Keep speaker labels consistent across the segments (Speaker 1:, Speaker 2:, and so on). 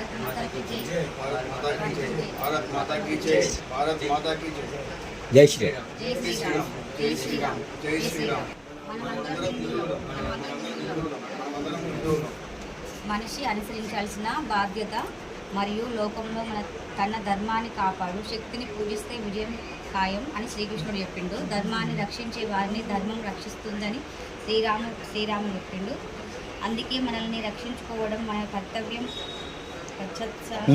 Speaker 1: भारत माता की जय।
Speaker 2: भारत माता की जय। भारत माता की जय। भारत माता की जय।
Speaker 3: జై శ్రీరామ్.
Speaker 1: जय श्री राम।
Speaker 2: जय श्री राम। जय श्री राम.
Speaker 1: మనమందరం హిందువులం. మనిషి అనుసరించాల్సిన బాధ్యత మరియు లోకంలో తన ధర్మాన్ని కాపాడు శక్తిని పూజిస్తే విజయం ఖాయం అని శ్రీకృష్ణుడు చెప్పిండు. ధర్మాన్ని రక్షించే వారిని ధర్మం రక్షిస్తుందని శ్రీరాముడు చెప్పిండు. అందుకే మనల్ని రక్షించుకోవడం మన కర్తవ్యం.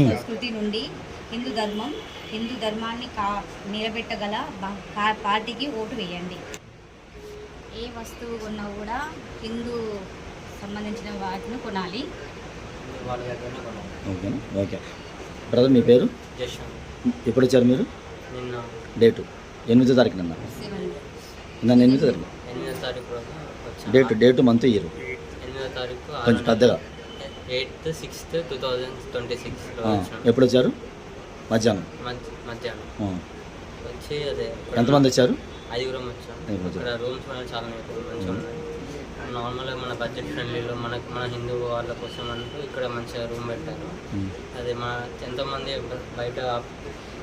Speaker 1: సంస్కృతి నుండి హిందూ ధర్మాన్ని నిలబెట్టగల పార్టీకి ఓటు వేయండి. ఏ వస్తువు కొన్నా కూడా హిందూ సంబంధించిన వాటిని కొనాలి.
Speaker 3: ఓకేనా? ఓకే బ్రదర్, మీ పేరు? ఎప్పుడు వచ్చారు మీరు? డేటు 8వ తారీఖు నిన్న 8వ తారీఖు డేటు మంత్ ఇయర్ కొంచెం పెద్దగా
Speaker 4: 8/6/2026.
Speaker 3: ఎప్పుడు వచ్చారు? మధ్యాహ్నం
Speaker 4: వచ్చి అదే
Speaker 3: ఎంతమంది వచ్చారు?
Speaker 4: 5 వచ్చాం. ఇక్కడ రూమ్స్ కూడా చాలా మంచిగా ఉన్నాయి. నార్మల్గా మన బడ్జెట్ ఫ్రెండ్లీలో మన హిందూ వాళ్ళ కోసం అంటూ ఇక్కడ మంచిగా రూమ్ పెట్టారు. అది ఎంతోమంది బయట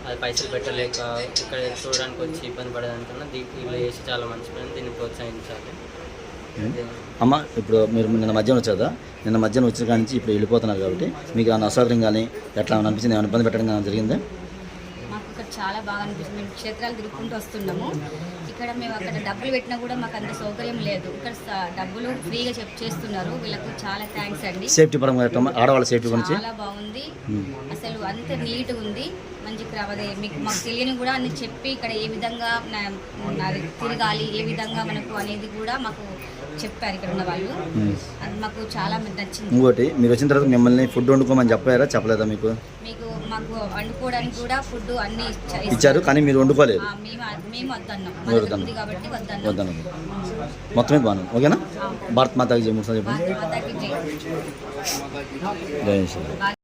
Speaker 4: అది పైసలు పెట్టలేక ఇక్కడ చూడడానికి వచ్చి ఇబ్బంది పడేదానికన్నా వీళ్ళు చేసి చాలా మంచి పని, దీన్ని ప్రోత్సహించాలి.
Speaker 3: అమ్మ, ఇప్పుడు మీరు నిన్న మధ్యాహ్నం వచ్చారా? నిన్న మధ్యాహ్నం వచ్చిన కాడి నుంచి ఇప్పుడు వెళ్ళిపోతున్నారు కాబట్టి మీకు ఏమైనా అసౌకర్యం కానీ ఎట్లా అనిపించింది? ఏమైనా ఇబ్బంది పెట్టడం కానీ జరిగిందా?
Speaker 1: మాకు ఇక్కడ చాలా బాగా అనిపిస్తుంది. మేము క్షేత్రాలు తిరుగుకుంటూ వస్తున్నాము. ఇక్కడ మేము అక్కడ డబ్బులు పెట్టినా కూడా మాకు అంత సౌకర్యం లేదు. ఇక్కడ డబ్బులు ఫ్రీగా చేస్తున్నారు. వీళ్ళకు చాలా థ్యాంక్స్ అండి.
Speaker 3: సేఫ్టీ పరంగా ఆడవాళ్ళ సేఫ్టీ గురించి
Speaker 1: చాలా బాగుంది. అసలు అంత నీట్గా ఉంది. మంచి అదే మీకు మాకు తెలియని కూడా అన్ని చెప్పి ఇక్కడ ఏ విధంగా తిరగాలి, ఏ విధంగా మనకు అనేది కూడా మాకు చెప్పారు ఇక్కడ ఉన్న వాళ్ళు. అది మాకు చాలా నచ్చింది.
Speaker 3: ఇంకోటి, మీరు వచ్చిన తర్వాత మిమ్మల్ని ఫుడ్ వండుకోమని చెప్పారా? చెప్పలేదా?
Speaker 1: మాకు వండుకోవడానికి కూడా ఫుడ్ అన్ని
Speaker 3: ఇచ్చారు, కానీ మీరు వండుకోలేదు.
Speaker 1: మేము వద్దన్నాం కాబట్టి
Speaker 3: వద్దన్నాం. మొత్తం మీద బాగున్నాం. ఓకేనా? భారత్ మాతాకి జై. చెప్పండి.
Speaker 1: మాతాకి జై.
Speaker 3: జై శ్రీరామ్.